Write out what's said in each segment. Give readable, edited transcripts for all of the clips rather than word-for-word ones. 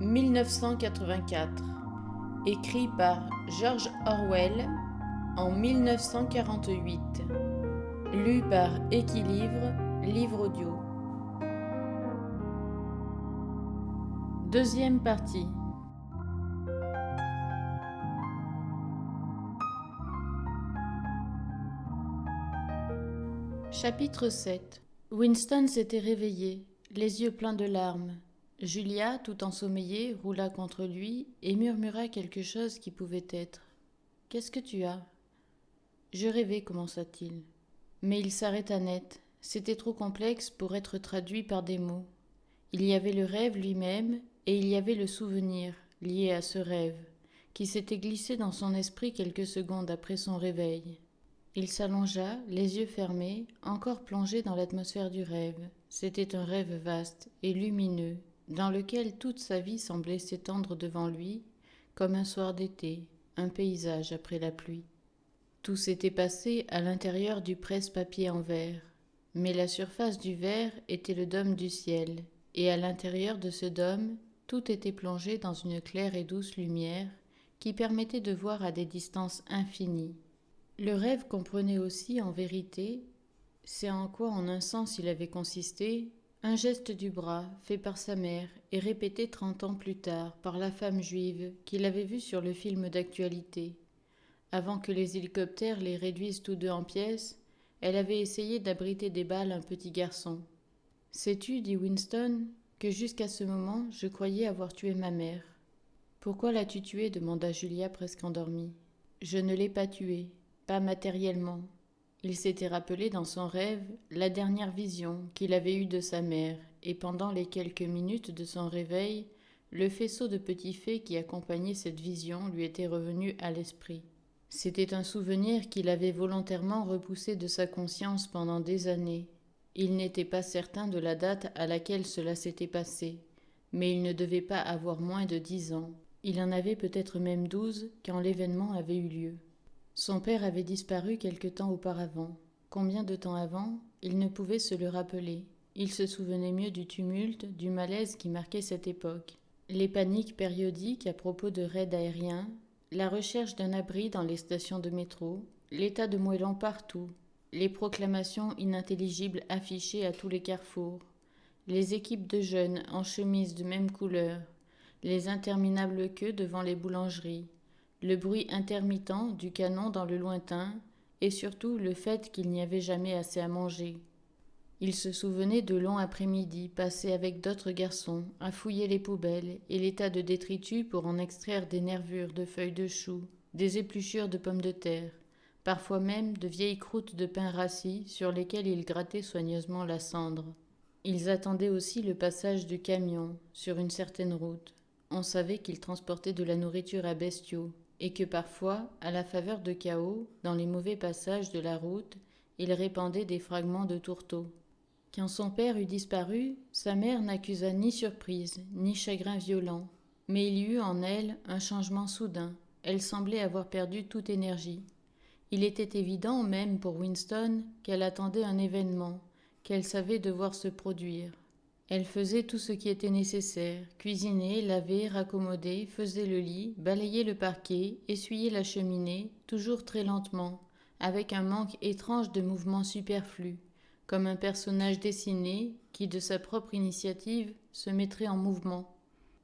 1984, écrit par George Orwell en 1948, lu par Équilivre, livre audio. Deuxième partie. Chapitre 7. Winston s'était réveillé, les yeux pleins de larmes. Julia, tout ensommeillée, roula contre lui et murmura quelque chose qui pouvait être. « Qu'est-ce que tu as ?» ?»« Je rêvais, commença-t-il. Mais il s'arrêta net. C'était trop complexe pour être traduit par des mots. Il y avait le rêve lui-même et il y avait le souvenir, lié à ce rêve, qui s'était glissé dans son esprit quelques secondes après son réveil. Il s'allongea, les yeux fermés, encore plongé dans l'atmosphère du rêve. C'était un rêve vaste et lumineux, dans lequel toute sa vie semblait s'étendre devant lui, comme un soir d'été, un paysage après la pluie. Tout s'était passé à l'intérieur du presse-papier en verre, mais la surface du verre était le dôme du ciel, et à l'intérieur de ce dôme, tout était plongé dans une claire et douce lumière qui permettait de voir à des distances infinies. Le rêve comprenait aussi, en vérité, c'est en quoi en un sens il avait consisté, un geste du bras fait par sa mère et répété 30 ans plus tard par la femme juive qu'il avait vue sur le film d'actualité. Avant que les hélicoptères les réduisent tous deux en pièces, elle avait essayé d'abriter des balles un petit garçon. « Sais-tu, dit Winston, que jusqu'à ce moment, je croyais avoir tué ma mère. »« Pourquoi l'as-tu tuée » demanda Julia presque endormie. « Je ne l'ai pas tuée. Pas matériellement. » Il s'était rappelé dans son rêve la dernière vision qu'il avait eue de sa mère, et pendant les quelques minutes de son réveil, le faisceau de petits faits qui accompagnait cette vision lui était revenu à l'esprit. C'était un souvenir qu'il avait volontairement repoussé de sa conscience pendant des années. Il n'était pas certain de la date à laquelle cela s'était passé, mais il ne devait pas avoir moins de 10 ans. Il en avait peut-être même 12 quand l'événement avait eu lieu. Son père avait disparu quelque temps auparavant. Combien de temps avant ? Il ne pouvait se le rappeler. Il se souvenait mieux du tumulte, du malaise qui marquait cette époque. Les paniques périodiques à propos de raids aériens, la recherche d'un abri dans les stations de métro, l'état de moellons partout, les proclamations inintelligibles affichées à tous les carrefours, les équipes de jeunes en chemise de même couleur, les interminables queues devant les boulangeries, le bruit intermittent du canon dans le lointain, et surtout le fait qu'il n'y avait jamais assez à manger. Il se souvenait de longs après-midi passés avec d'autres garçons à fouiller les poubelles et les tas de détritus pour en extraire des nervures de feuilles de chou, des épluchures de pommes de terre, parfois même de vieilles croûtes de pain rassis sur lesquelles ils grattaient soigneusement la cendre. Ils attendaient aussi le passage du camion sur une certaine route. On savait qu'il transportait de la nourriture à bestiaux, et que parfois, à la faveur de chaos, dans les mauvais passages de la route, il répandait des fragments de tourteaux. Quand son père eut disparu, sa mère n'accusa ni surprise, ni chagrin violent, mais il y eut en elle un changement soudain. Elle semblait avoir perdu toute énergie. Il était évident même pour Winston qu'elle attendait un événement, qu'elle savait devoir se produire. Elle faisait tout ce qui était nécessaire, cuisiner, laver, raccommoder, faisait le lit, balayait le parquet, essuyait la cheminée, toujours très lentement, avec un manque étrange de mouvements superflus, comme un personnage dessiné qui, de sa propre initiative, se mettrait en mouvement.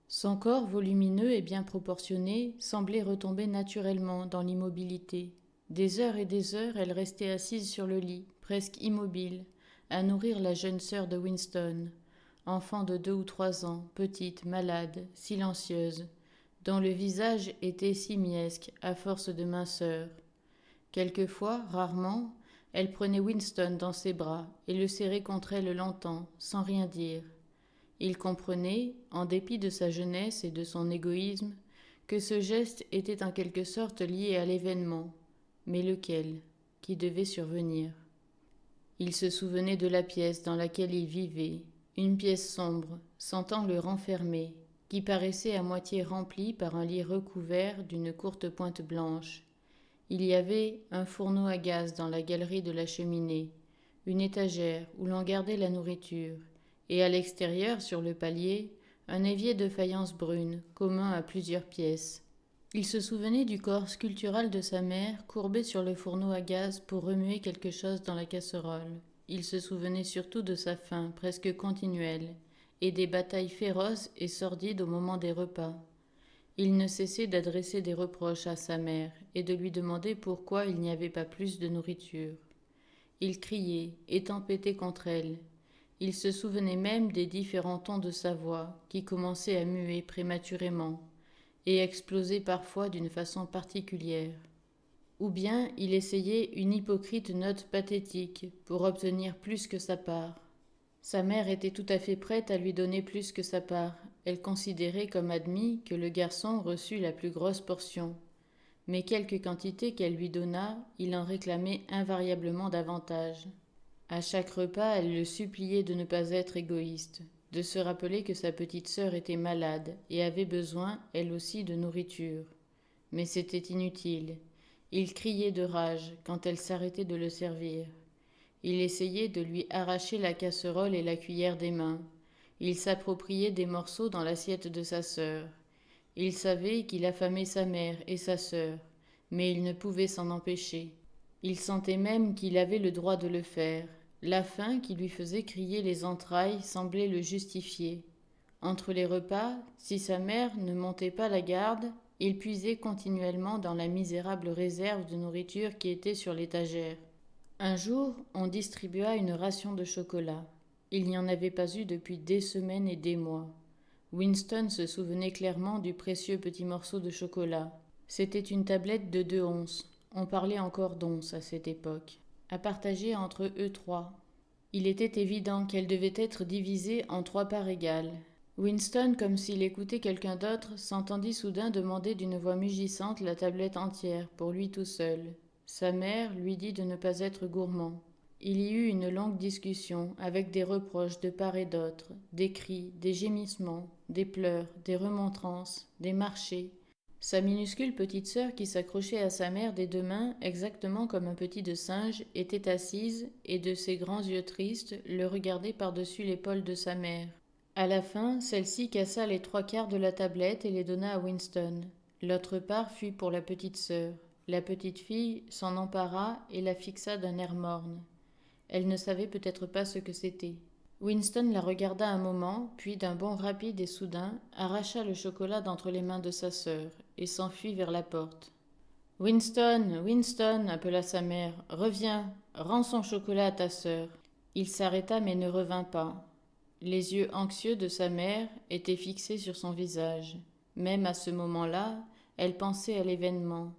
Son corps volumineux et bien proportionné semblait retomber naturellement dans l'immobilité. Des heures et des heures, elle restait assise sur le lit, presque immobile, à nourrir la jeune sœur de Winston, enfant de 2 ou 3 ans, petite, malade, silencieuse, dont le visage était simiesque à force de minceur. Quelquefois, rarement, elle prenait Winston dans ses bras et le serrait contre elle longtemps, sans rien dire. Il comprenait, en dépit de sa jeunesse et de son égoïsme, que ce geste était en quelque sorte lié à l'événement, mais lequel, qui devait survenir. Il se souvenait de la pièce dans laquelle il vivait, une pièce sombre, sentant le renfermer, qui paraissait à moitié remplie par un lit recouvert d'une courte pointe blanche. Il y avait un fourneau à gaz dans la galerie de la cheminée, une étagère où l'on gardait la nourriture, et à l'extérieur, sur le palier, un évier de faïence brune, commun à plusieurs pièces. Il se souvenait du corps sculptural de sa mère, courbé sur le fourneau à gaz pour remuer quelque chose dans la casserole. Il se souvenait surtout de sa faim, presque continuelle, et des batailles féroces et sordides au moment des repas. Il ne cessait d'adresser des reproches à sa mère et de lui demander pourquoi il n'y avait pas plus de nourriture. Il criait et tempêtait contre elle. Il se souvenait même des différents tons de sa voix, qui commençaient à muer prématurément et explosaient parfois d'une façon particulière. Ou bien il essayait une hypocrite note pathétique pour obtenir plus que sa part. Sa mère était tout à fait prête à lui donner plus que sa part. Elle considérait comme admis que le garçon reçut la plus grosse portion. Mais quelque quantité qu'elle lui donnât, il en réclamait invariablement davantage. À chaque repas, elle le suppliait de ne pas être égoïste, de se rappeler que sa petite sœur était malade et avait besoin, elle aussi, de nourriture. Mais c'était inutile. Il criait de rage quand elle s'arrêtait de le servir. Il essayait de lui arracher la casserole et la cuillère des mains. Il s'appropriait des morceaux dans l'assiette de sa sœur. Il savait qu'il affamait sa mère et sa sœur, mais il ne pouvait s'en empêcher. Il sentait même qu'il avait le droit de le faire. La faim qui lui faisait crier les entrailles semblait le justifier. Entre les repas, si sa mère ne montait pas la garde, il puisait continuellement dans la misérable réserve de nourriture qui était sur l'étagère. Un jour, on distribua une ration de chocolat. Il n'y en avait pas eu depuis des semaines et des mois. Winston se souvenait clairement du précieux petit morceau de chocolat. C'était une tablette de 2 onces. On parlait encore d'onces à cette époque. À partager entre eux 3. Il était évident qu'elle devait être divisée en 3 parts égales. Winston, comme s'il écoutait quelqu'un d'autre, s'entendit soudain demander d'une voix mugissante la tablette entière, pour lui tout seul. Sa mère lui dit de ne pas être gourmand. Il y eut une longue discussion, avec des reproches de part et d'autre, des cris, des gémissements, des pleurs, des remontrances, des marchés. Sa minuscule petite sœur, qui s'accrochait à sa mère des 2 mains, exactement comme un petit de singe, était assise, et de ses grands yeux tristes, le regardait par-dessus l'épaule de sa mère. À la fin, celle-ci cassa les 3/4 de la tablette et les donna à Winston. L'autre part fut pour la petite sœur. La petite fille s'en empara et la fixa d'un air morne. Elle ne savait peut-être pas ce que c'était. Winston la regarda un moment, puis d'un bond rapide et soudain, arracha le chocolat d'entre les mains de sa sœur et s'enfuit vers la porte. Winston, Winston, appela sa mère, reviens, rends son chocolat à ta sœur. Il s'arrêta mais ne revint pas. Les yeux anxieux de sa mère étaient fixés sur son visage. Même à ce moment-là, elle pensait à l'événement.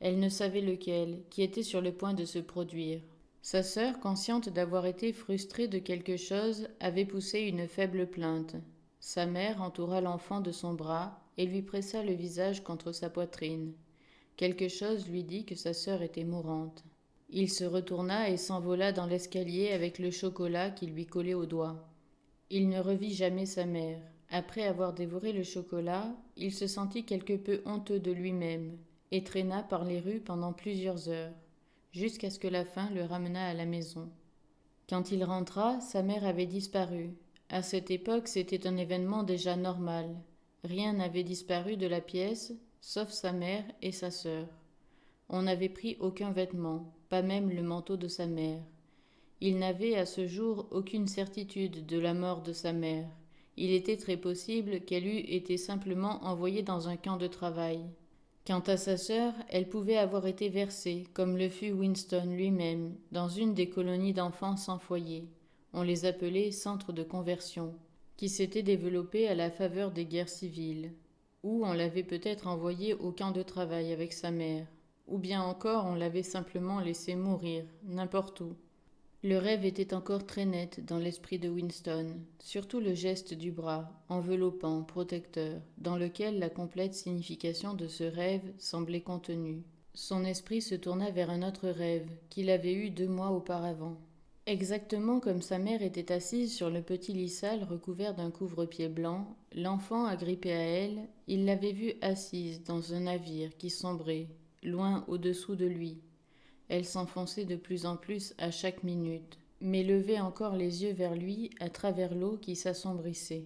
Elle ne savait lequel, qui était sur le point de se produire. Sa sœur, consciente d'avoir été frustrée de quelque chose, avait poussé une faible plainte. Sa mère entoura l'enfant de son bras et lui pressa le visage contre sa poitrine. Quelque chose lui dit que sa sœur était mourante. Il se retourna et s'envola dans l'escalier avec le chocolat qui lui collait au doigt. Il ne revit jamais sa mère. Après avoir dévoré le chocolat, il se sentit quelque peu honteux de lui-même et traîna par les rues pendant plusieurs heures, jusqu'à ce que la faim le ramena à la maison. Quand il rentra, sa mère avait disparu. À cette époque, c'était un événement déjà normal. Rien n'avait disparu de la pièce, sauf sa mère et sa sœur. On n'avait pris aucun vêtement, pas même le manteau de sa mère. Il n'avait à ce jour aucune certitude de la mort de sa mère. Il était très possible qu'elle eût été simplement envoyée dans un camp de travail. Quant à sa sœur, elle pouvait avoir été versée, comme le fut Winston lui-même, dans une des colonies d'enfants sans foyer. On les appelait centres de conversion, qui s'étaient développés à la faveur des guerres civiles. Ou on l'avait peut-être envoyée au camp de travail avec sa mère. Ou bien encore on l'avait simplement laissée mourir, n'importe où. Le rêve était encore très net dans l'esprit de Winston, surtout le geste du bras, enveloppant, protecteur, dans lequel la complète signification de ce rêve semblait contenue. Son esprit se tourna vers un autre rêve, qu'il avait eu 2 mois auparavant. Exactement comme sa mère était assise sur le petit lit sale recouvert d'un couvre-pied blanc, l'enfant agrippé à elle, il l'avait vue assise dans un navire qui sombrait, loin au-dessous de lui. Elle s'enfonçait de plus en plus à chaque minute, mais levait encore les yeux vers lui à travers l'eau qui s'assombrissait.